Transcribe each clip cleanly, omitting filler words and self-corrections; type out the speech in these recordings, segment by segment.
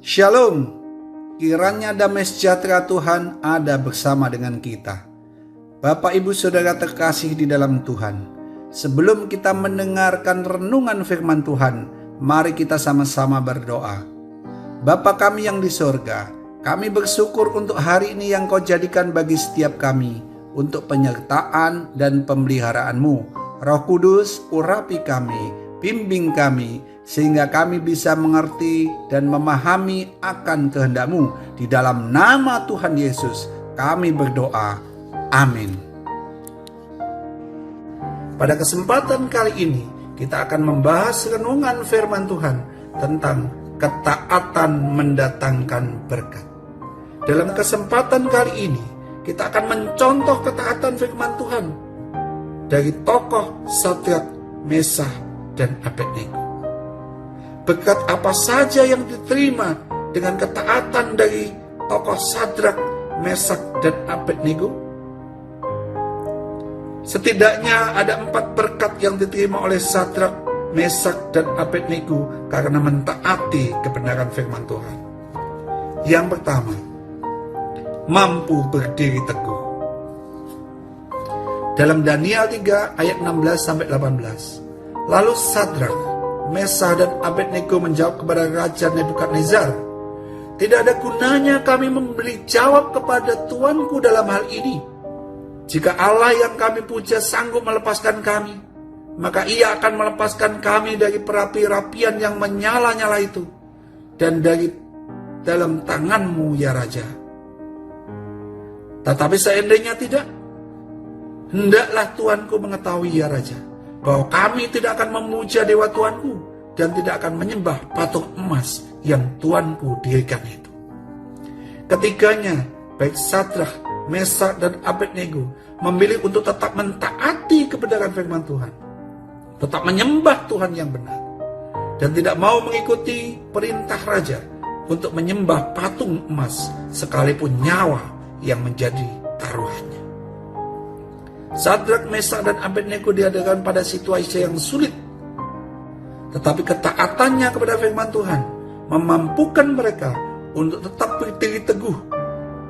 Shalom, kiranya damai sejahtera Tuhan ada bersama dengan kita. Bapak Ibu Saudara terkasih di dalam Tuhan, sebelum kita mendengarkan renungan firman Tuhan, mari kita sama-sama berdoa. Bapa kami yang di sorga, kami bersyukur untuk hari ini yang Kau jadikan bagi setiap kami, untuk penyertaan dan pemeliharaan-Mu. Roh Kudus, urapi kami, bimbing kami, sehingga kami bisa mengerti dan memahami akan kehendak-Mu. Di dalam nama Tuhan Yesus kami berdoa, amin. Pada kesempatan kali ini kita akan membahas renungan firman Tuhan tentang ketaatan mendatangkan berkat. Dalam kesempatan kali ini kita akan mencontoh ketaatan firman Tuhan dari tokoh Sadrak, Mesah, dan Abednego. Berkat apa saja yang diterima dengan ketaatan dari tokoh Sadrak, Mesah, dan Abednego? Setidaknya ada 4 berkat yang diterima oleh Sadrak, Mesah, dan Abednego karena mentaati kebenaran firman Tuhan. Yang pertama, mampu berdiri teguh. Dalam Daniel 3 ayat 16-18, lalu Sadrak, Mesah, dan Abednego menjawab kepada Raja Nebukadnezar, "Tidak ada gunanya kami memberi jawab kepada tuanku dalam hal ini. Jika Allah yang kami puja sanggup melepaskan kami, maka ia akan melepaskan kami dari perapi-rapian yang menyala-nyala itu, dan dari dalam tanganmu ya Raja. Tetapi seandainya tidak, hendaklah tuanku mengetahui ya Raja, bahwa kami tidak akan memuja dewa tuanku dan tidak akan menyembah patung emas yang tuanku dirikan itu." Ketiganya, baik Sadrak, Mesah, dan Abednego memilih untuk tetap mentaati kebenaran firman Tuhan, tetap menyembah Tuhan yang benar, dan tidak mau mengikuti perintah raja untuk menyembah patung emas sekalipun nyawa yang menjadi taruhannya. Sadrak, Mesah, dan Abednego dihadapkan pada situasi yang sulit, tetapi ketaatannya kepada firman Tuhan memampukan mereka untuk tetap berdiri teguh,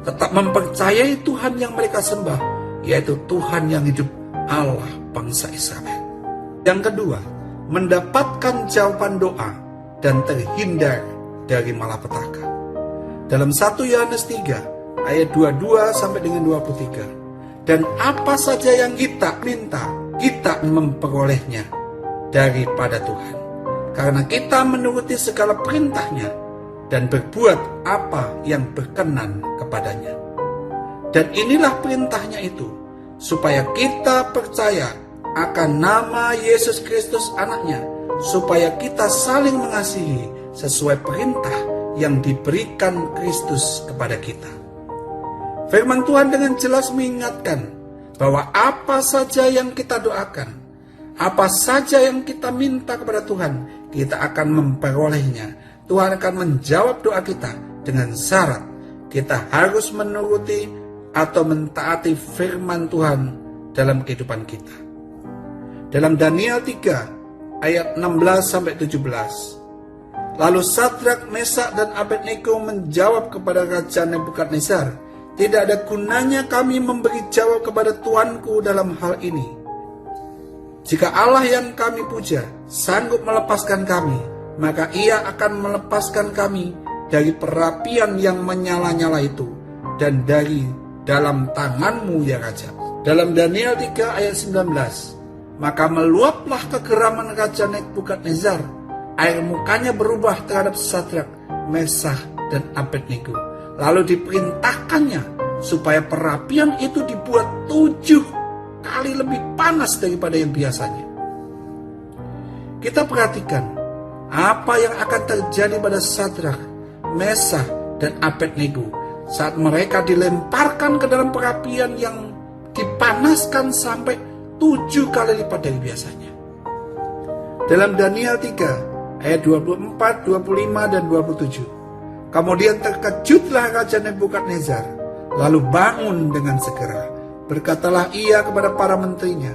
tetap mempercayai Tuhan yang mereka sembah, yaitu Tuhan yang hidup, Allah bangsa Israel. Yang kedua, mendapatkan jawaban doa dan terhindar dari malapetaka. Dalam 1 Yohanes 3 ayat 22 sampai dengan 23, "Dan apa saja yang kita minta, kita memperolehnya daripada Tuhan, karena kita menuruti segala perintahnya dan berbuat apa yang berkenan kepadanya. Dan inilah perintahnya itu, supaya kita percaya akan nama Yesus Kristus anaknya, supaya kita saling mengasihi sesuai perintah yang diberikan Kristus kepada kita." Firman Tuhan dengan jelas mengingatkan bahwa apa saja yang kita doakan, apa saja yang kita minta kepada Tuhan, kita akan memperolehnya. Tuhan akan menjawab doa kita dengan syarat kita harus menuruti atau mentaati firman Tuhan dalam kehidupan kita. Dalam Daniel 3 ayat 16-17, lalu Sadrak, Mesah, dan Abednego menjawab kepada Raja Nebukadnezar, "Tidak ada gunanya kami memberi jawab kepada tuanku dalam hal ini. Jika Allah yang kami puja sanggup melepaskan kami, maka ia akan melepaskan kami dari perapian yang menyala-nyala itu, dan dari dalam tanganmu ya Raja." Dalam Daniel 3 ayat 19, maka meluaplah kegeraman Raja Nebukadnezar, air mukanya berubah terhadap Sadrak, Mesah, dan Abednego. Lalu diperintahkannya supaya perapian itu dibuat 7 kali lebih panas daripada yang biasanya. Kita perhatikan apa yang akan terjadi pada Sadrak, Mesah, dan Abednego saat mereka dilemparkan ke dalam perapian yang dipanaskan sampai 7 kali lipat dari biasanya. Dalam Daniel 3 ayat 24, 25, dan 27, "Kemudian terkejutlah Raja Nebukadnezar, lalu bangun dengan segera. Berkatalah ia kepada para menterinya,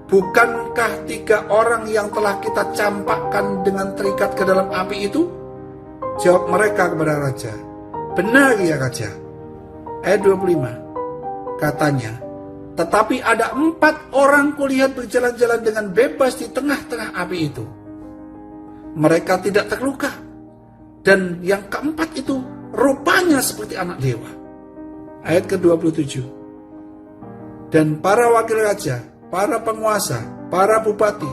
'Bukankah 3 orang yang telah kita campakkan dengan terikat ke dalam api itu?' Jawab mereka kepada raja, "Benar ya raja." Ayat 25, katanya, "Tetapi ada 4 orang kulihat berjalan-jalan dengan bebas di tengah-tengah api itu. Mereka tidak terluka. Dan yang keempat itu rupanya seperti anak dewa." Ayat ke-27, "Dan para wakil raja, para penguasa, para bupati,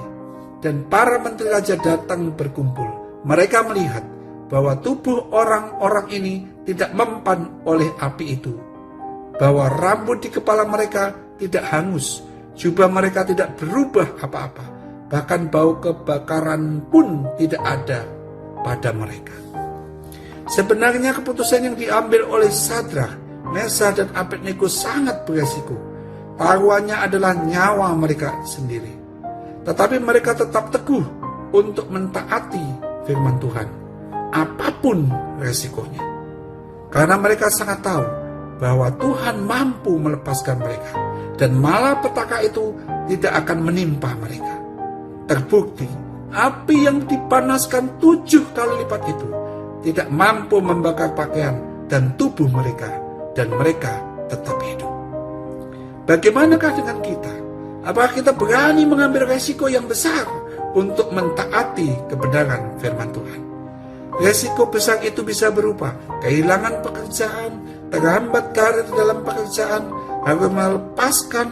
dan para menteri raja datang berkumpul. Mereka melihat bahwa tubuh orang-orang ini tidak mempan oleh api itu, bahwa rambut di kepala mereka tidak hangus, jubah mereka tidak berubah apa-apa, bahkan bau kebakaran pun tidak ada pada mereka." Sebenarnya keputusan yang diambil oleh Sadrak, Mesah, dan Abednego sangat beresiko. Taruhannya adalah nyawa mereka sendiri. Tetapi mereka tetap teguh untuk mentaati firman Tuhan, apapun resikonya. Karena mereka sangat tahu bahwa Tuhan mampu melepaskan mereka, dan malapetaka itu tidak akan menimpa mereka. Terbukti, api yang dipanaskan 7 kali lipat itu tidak mampu membakar pakaian dan tubuh mereka, dan mereka tetap hidup. Bagaimanakah dengan kita? Apakah kita berani mengambil resiko yang besar untuk mentaati kebenaran firman Tuhan? Resiko besar itu bisa berupa kehilangan pekerjaan, terhambat karir dalam pekerjaan, harus melepaskan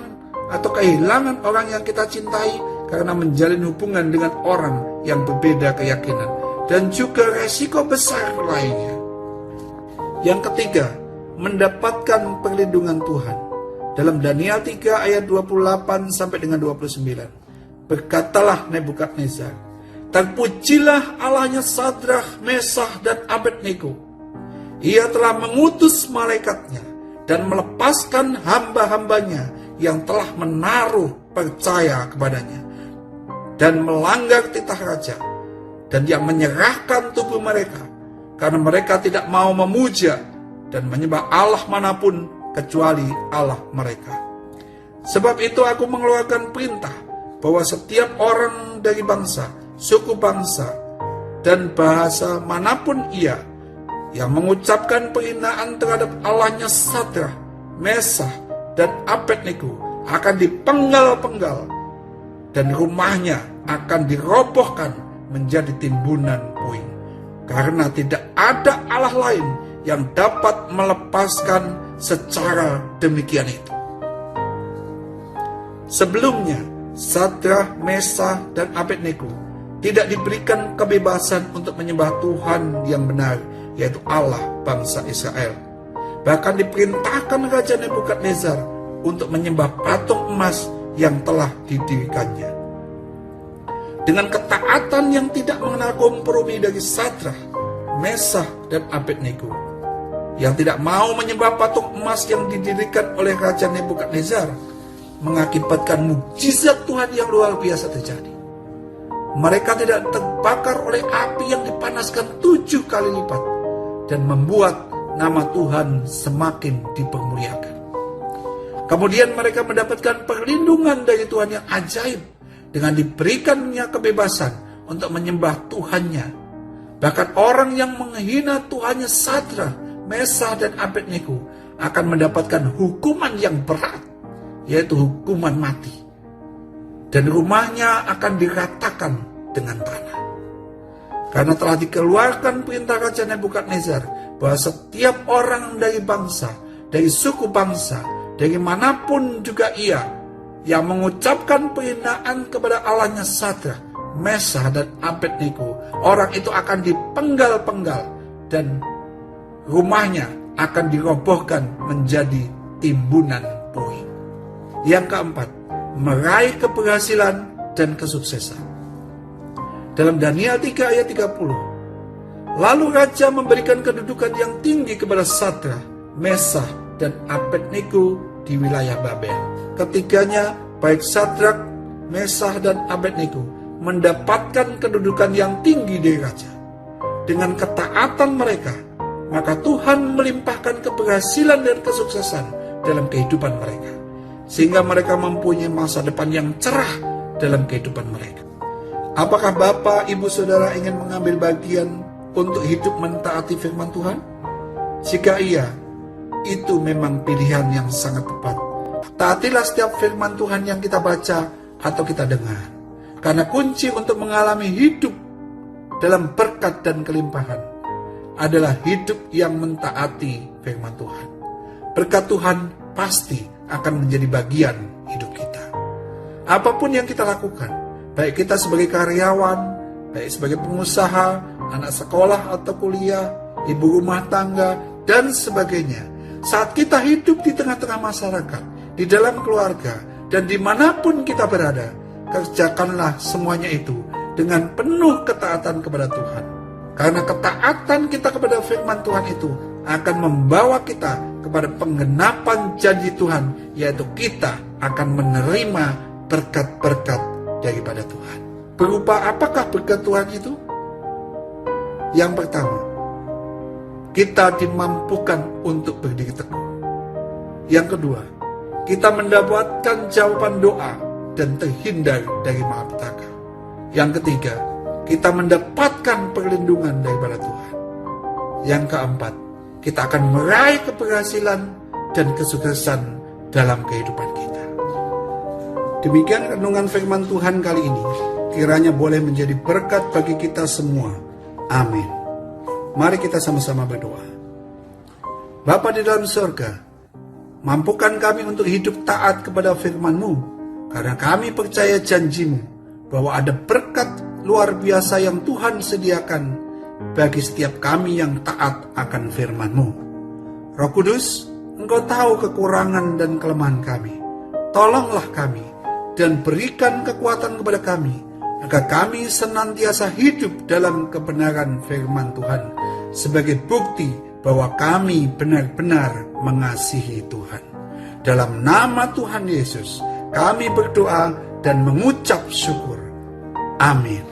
atau kehilangan orang yang kita cintai karena menjalin hubungan dengan orang yang berbeda keyakinan, dan juga resiko besar lainnya. Yang ketiga, mendapatkan perlindungan Tuhan. Dalam Daniel 3 ayat 28 sampai dengan 29. Berkatalah Nebukadnezar, "Terpujilah Allahnya Sadrak, Mesah, dan Abednego. Ia telah mengutus malaikatnya dan melepaskan hamba-hambanya yang telah menaruh percaya kepadanya dan melanggar titah raja, dan yang menyerahkan tubuh mereka karena mereka tidak mau memuja dan menyembah Allah manapun kecuali Allah mereka. Sebab itu aku mengeluarkan perintah bahwa setiap orang dari bangsa, suku bangsa, dan bahasa manapun ia yang mengucapkan penghinaan terhadap Allahnya Sadrak, Mesah, dan Abednego akan dipenggal-penggal, dan rumahnya akan dirobohkan menjadi timbunan puing, karena tidak ada Allah lain yang dapat melepaskan secara demikian itu." Sebelumnya, Sadrak, Mesah, dan Abednego tidak diberikan kebebasan untuk menyembah Tuhan yang benar, yaitu Allah bangsa Israel. Bahkan diperintahkan Raja Nebukadnezar untuk menyembah patung emas yang telah didirikannya. Dengan ketaatan yang tidak mengenal kompromi dari Sadrak, Mesah, dan Abednego, yang tidak mau menyembah patung emas yang didirikan oleh Raja Nebukadnezar, mengakibatkan mukjizat Tuhan yang luar biasa terjadi. Mereka tidak terbakar oleh api yang dipanaskan 7 kali lipat, dan membuat nama Tuhan semakin dipermuliakan. Kemudian mereka mendapatkan perlindungan dari Tuhan yang ajaib dengan diberikannya kebebasan untuk menyembah Tuhannya. Bahkan orang yang menghina Tuhannya Sadrak, Mesah, dan Abednego akan mendapatkan hukuman yang berat, yaitu hukuman mati, dan rumahnya akan diratakan dengan tanah. Karena telah dikeluarkan perintah Raja Nebukadnezar bahwa setiap orang dari bangsa, dari suku bangsa, dari manapun juga ia, yang mengucapkan penghinaan kepada Allahnya Sadrak, Mesah, dan Abednego, orang itu akan dipenggal-penggal, dan rumahnya akan dirobohkan menjadi timbunan puing. Yang keempat, meraih keberhasilan dan kesuksesan. Dalam Daniel 3 ayat 30, lalu raja memberikan kedudukan yang tinggi kepada Sadrak, Mesah, dan Abednego di wilayah Babel. Ketiganya, baik Sadrak, Mesah, dan Abednego, mendapatkan kedudukan yang tinggi dari raja. Dengan ketaatan mereka, maka Tuhan melimpahkan keberhasilan dan kesuksesan dalam kehidupan mereka, sehingga mereka mempunyai masa depan yang cerah dalam kehidupan mereka. Apakah Bapak, Ibu, Saudara ingin mengambil bagian untuk hidup mentaati firman Tuhan? Jika iya, itu memang pilihan yang sangat tepat. Taatilah setiap firman Tuhan yang kita baca atau kita dengar. Karena kunci untuk mengalami hidup dalam berkat dan kelimpahan adalah hidup yang mentaati firman Tuhan. Berkat Tuhan pasti akan menjadi bagian hidup kita. Apapun yang kita lakukan, baik kita sebagai karyawan, baik sebagai pengusaha, anak sekolah atau kuliah, ibu rumah tangga, dan sebagainya. Saat kita hidup di tengah-tengah masyarakat, di dalam keluarga, dan dimanapun kita berada, kerjakanlah semuanya itu dengan penuh ketaatan kepada Tuhan. Karena ketaatan kita kepada firman Tuhan itu akan membawa kita kepada penggenapan janji Tuhan, yaitu kita akan menerima berkat-berkat daripada Tuhan. Berupa apakah berkat Tuhan itu? Yang pertama, kita dimampukan untuk berdiri teguh. Yang kedua, kita mendapatkan jawaban doa dan terhindar dari malapetaka. Yang ketiga, kita mendapatkan perlindungan daripada Tuhan. Yang keempat, kita akan meraih keberhasilan dan kesuksesan dalam kehidupan kita. Demikian renungan firman Tuhan kali ini. Kiranya boleh menjadi berkat bagi kita semua. Amin. Mari kita sama-sama berdoa. Bapa di dalam surga, mampukan kami untuk hidup taat kepada firman-Mu, karena kami percaya janji-Mu bahwa ada berkat luar biasa yang Tuhan sediakan bagi setiap kami yang taat akan firman-Mu. Roh Kudus, Engkau tahu kekurangan dan kelemahan kami. Tolonglah kami dan berikan kekuatan kepada kami, agar kami senantiasa hidup dalam kebenaran firman Tuhan, sebagai bukti bahwa kami benar-benar mengasihi Tuhan. Dalam nama Tuhan Yesus, kami berdoa dan mengucap syukur. Amin.